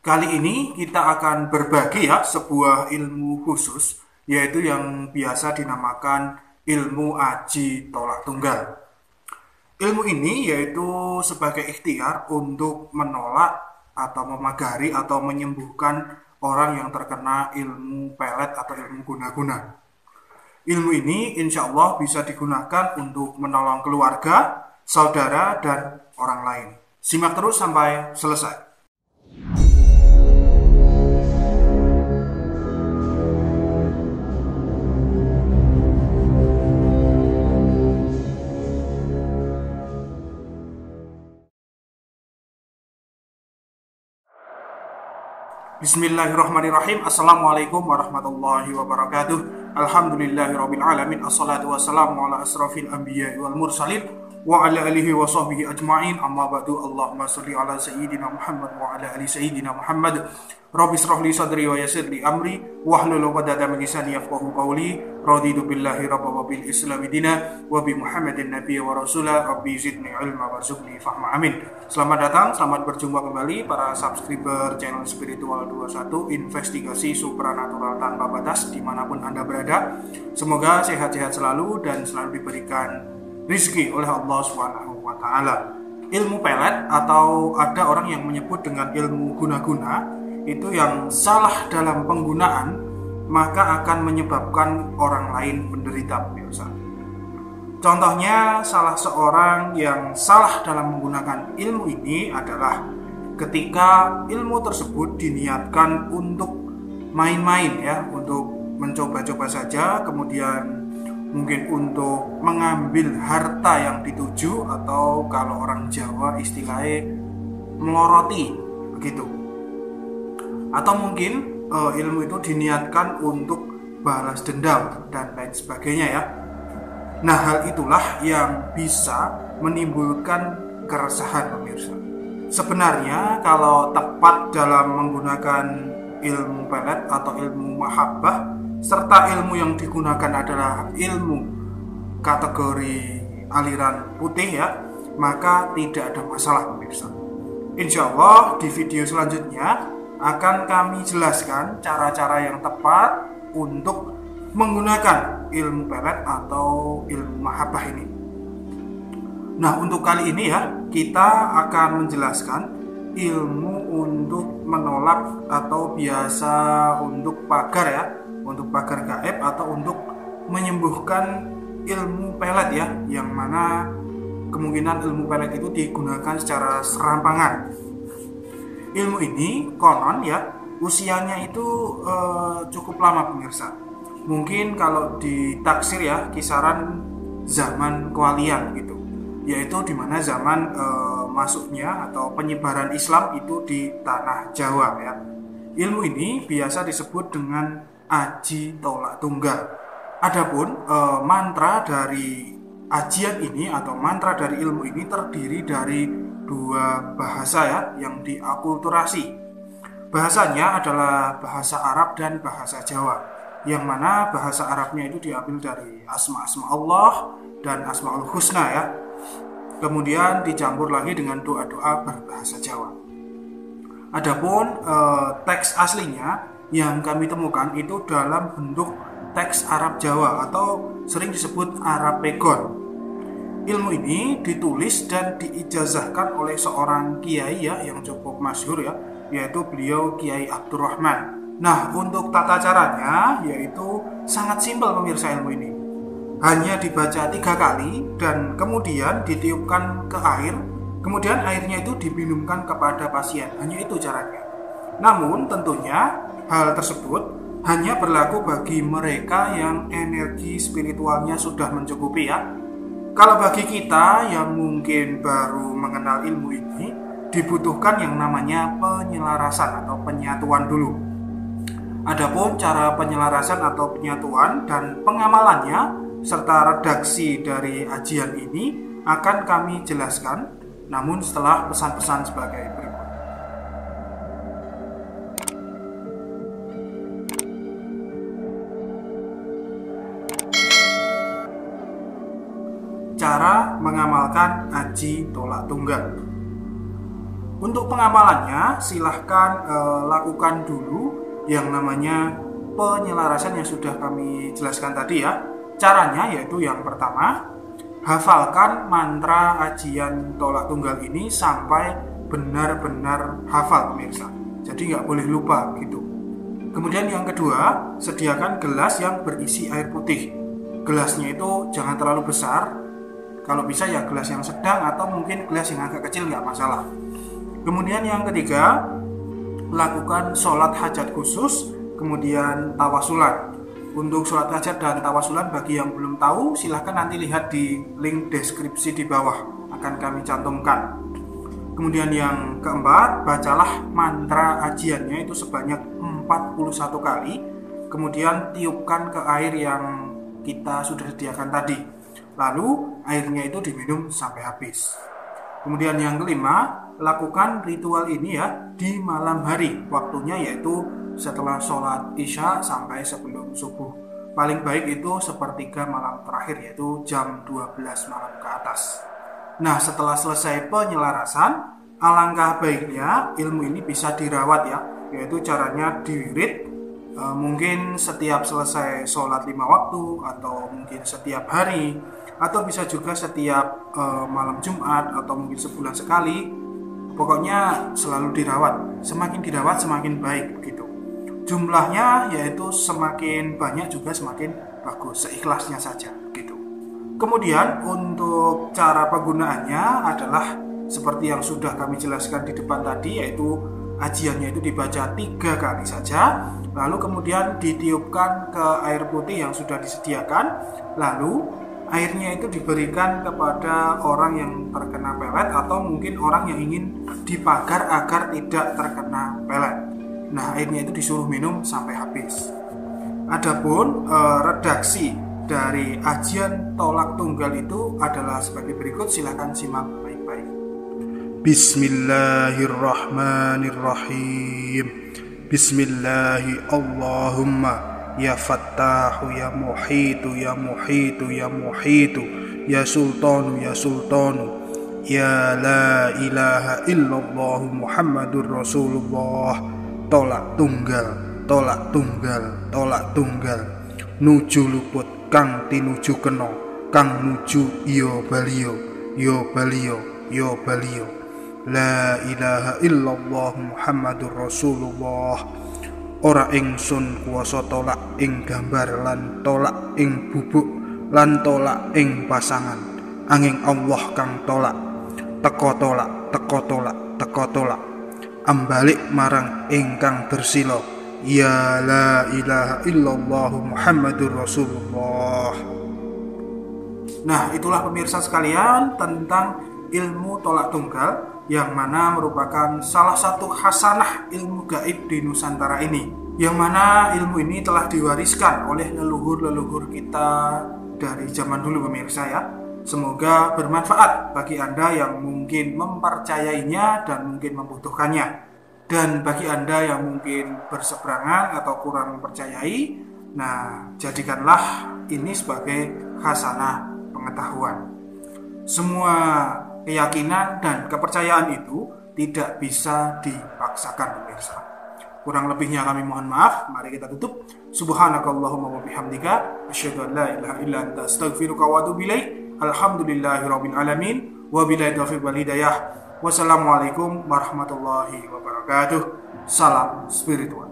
Kali ini kita akan berbagi ya sebuah ilmu khusus, yaitu yang biasa dinamakan ilmu aji tolak tunggal. Ilmu ini yaitu sebagai ikhtiar untuk menolak atau memagari atau menyembuhkan orang yang terkena ilmu pelet atau ilmu guna-guna. Ilmu ini insya Allah bisa digunakan untuk menolong keluarga, saudara, dan orang lain. Simak terus sampai selesai. Bismillahirrahmanirrahim. Assalamualaikum warahmatullahi wabarakatuh. Alhamdulillahirabbil alamin. Assalatu wassalamu ala asrofil anbiya'i wal mursalin wa ala alihi wa sahbihi ajma'in. Amma ba'du. Allahumma shalli ala sayyidina Muhammad wa ala ali sayyidina Muhammad. Rabbi shrah li sadri wa yassir li amri wahlul 'uqdatam min lisani yafqahu qawli. Raditu billahi rabban wa bil islami dina wa bi Muhammadin nabiyya wa rasula. Rabbi zidni ilma warzuqni fahma. Amin. Selamat datang, selamat berjumpa kembali para subscriber channel Spiritual 21, investigasi supranatural tanpa batas dimanapun Anda berada. Semoga sehat-sehat selalu dan selalu diberikan rizki oleh Allah Subhanahu wa Ta'ala. Ilmu pelet atau ada orang yang menyebut dengan ilmu guna-guna itu yang salah dalam penggunaan maka akan menyebabkan orang lain menderita, pemirsa. Contohnya, salah seorang yang salah dalam menggunakan ilmu ini adalah ketika ilmu tersebut diniatkan untuk main-main ya, untuk mencoba-coba saja, kemudian mungkin untuk mengambil harta yang dituju, atau kalau orang Jawa istilahnya meloroti begitu. Atau mungkin ilmu itu diniatkan untuk balas dendam dan lain sebagainya ya. Nah, hal itulah yang bisa menimbulkan keresahan, pemirsa. Sebenarnya kalau tepat dalam menggunakan ilmu pelet atau ilmu mahabbah, serta ilmu yang digunakan adalah ilmu kategori aliran putih ya, maka tidak ada masalah, pemirsa. Insya Allah di video selanjutnya akan kami jelaskan cara-cara yang tepat untuk menggunakan ilmu pelet atau ilmu mahabbah ini. Nah, untuk kali ini ya, kita akan menjelaskan ilmu untuk menolak atau biasa untuk pagar ya, untuk pagar gaib atau untuk menyembuhkan ilmu pelet ya, yang mana kemungkinan ilmu pelet itu digunakan secara serampangan. Ilmu ini konon ya, usianya itu cukup lama, pemirsa. Mungkin kalau ditaksir ya, kisaran zaman kewalian gitu, yaitu dimana zaman masuknya atau penyebaran Islam itu di tanah Jawa ya. Ilmu ini biasa disebut dengan aji tolak tunggal. Adapun mantra dari ajian ini atau mantra dari ilmu ini terdiri dari dua bahasa ya, yang diakulturasi. Bahasanya adalah bahasa Arab dan bahasa Jawa, yang mana bahasa Arabnya itu diambil dari asma-asma Allah dan asmaul husna ya, kemudian dicampur lagi dengan doa-doa berbahasa Jawa. Adapun teks aslinya yang kami temukan itu dalam bentuk teks Arab Jawa atau sering disebut Arab Pegon. Ilmu ini ditulis dan diijazahkan oleh seorang kiai ya, yang cukup masyhur ya, yaitu beliau Kiai Abdurrahman. Nah, untuk tata caranya yaitu sangat simpel, pemirsa. Ilmu ini hanya dibaca 3 kali dan kemudian ditiupkan ke air, kemudian airnya itu diminumkan kepada pasien. Hanya itu caranya. Namun tentunya hal tersebut hanya berlaku bagi mereka yang energi spiritualnya sudah mencukupi ya. Kalau bagi kita yang mungkin baru mengenal ilmu ini, dibutuhkan yang namanya penyelarasan atau penyatuan dulu. Adapun cara penyelarasan atau penyatuan dan pengamalannya serta redaksi dari ajian ini akan kami jelaskan, namun setelah pesan-pesan sebagai berikut. Cara mengamalkan aji tolak tunggal. Untuk pengamalannya silahkan lakukan dulu yang namanya penyelarasan yang sudah kami jelaskan tadi ya. Caranya yaitu yang pertama, hafalkan mantra ajian tolak tunggal ini sampai benar-benar hafal pemirsa. Jadi nggak boleh lupa gitu. Kemudian yang kedua, sediakan gelas yang berisi air putih. Gelasnya itu jangan terlalu besar. Kalau bisa ya gelas yang sedang atau mungkin gelas yang agak kecil nggak masalah. Kemudian yang ketiga, lakukan sholat hajat khusus, kemudian tawasulan. Untuk sholat hajat dan tawasulan bagi yang belum tahu, silahkan nanti lihat di link deskripsi di bawah, akan kami cantumkan. Kemudian yang keempat, bacalah mantra ajiannya itu sebanyak 41 kali. Kemudian tiupkan ke air yang kita sudah sediakan tadi. Lalu airnya itu diminum sampai habis. Kemudian yang kelima, lakukan ritual ini ya di malam hari. Waktunya yaitu setelah sholat isya sampai sebelum subuh. Paling baik itu sepertiga malam terakhir, yaitu jam 12 malam ke atas. Nah, setelah selesai penyelarasan, alangkah baiknya ilmu ini bisa dirawat ya, yaitu caranya diwirid, mungkin setiap selesai sholat 5 waktu, atau mungkin setiap hari, atau bisa juga setiap malam Jumat, atau mungkin sebulan sekali. Pokoknya selalu dirawat, semakin dirawat semakin baik gitu. Jumlahnya yaitu semakin banyak juga semakin bagus, seikhlasnya saja gitu. Kemudian untuk cara penggunaannya adalah seperti yang sudah kami jelaskan di depan tadi, yaitu ajiannya itu dibaca 3 kali saja, lalu kemudian ditiupkan ke air putih yang sudah disediakan, lalu airnya itu diberikan kepada orang yang terkena pelet atau mungkin orang yang ingin dipagar agar tidak terkena pelet. Nah, airnya itu disuruh minum sampai habis. Adapun redaksi dari ajian tolak tunggal itu adalah sebagai berikut, silakan simak baik-baik. Bismillahirrahmanirrahim. Bismillahi Allahumma ya Fattahu ya Muhitu ya Muhitu ya Muhitu ya Sultanu ya Sultanu ya la ilaha illallah Muhammadur Rasulullah. Tolak tunggal, tolak tunggal, tolak tunggal. Nuju luput kang tinuju kena, kang nuju iyo balio, yo balio, yo balio. La ilaha illallah Muhammadur Rasulullah. Ora ingsun kuwasa tolak ing gambar lan tolak ing bubuk lan tolak ing pasangan. Anging Allah kang tolak. Teko tolak, teko tolak, teko tolak. Ambalik marang ingkang bersila. Ya la ilaha illallah Muhammadur Rasulullah. Nah, itulah pemirsa sekalian tentang ilmu tolak tunggal, yang mana merupakan salah satu hasanah ilmu gaib di Nusantara ini, yang mana ilmu ini telah diwariskan oleh leluhur-leluhur kita dari zaman dulu pemirsa ya. Semoga bermanfaat bagi Anda yang mungkin mempercayainya dan mungkin membutuhkannya. Dan bagi Anda yang mungkin berseberangan atau kurang mempercayai, nah jadikanlah ini sebagai hasanah pengetahuan. Semua keyakinan dan kepercayaan itu tidak bisa dipaksakan pemirsa. Kurang lebihnya kami mohon maaf. Mari kita tutup. Subhanakallahumma wa bihamdika asyhadu an la ilaha illa anta astaghfiruka wa atubu ilaik. Alhamdulillahirabbil alamin. Wabillahi taufiq wal hidayah. Wassalamualaikum warahmatullahi wabarakatuh. Salam spiritual.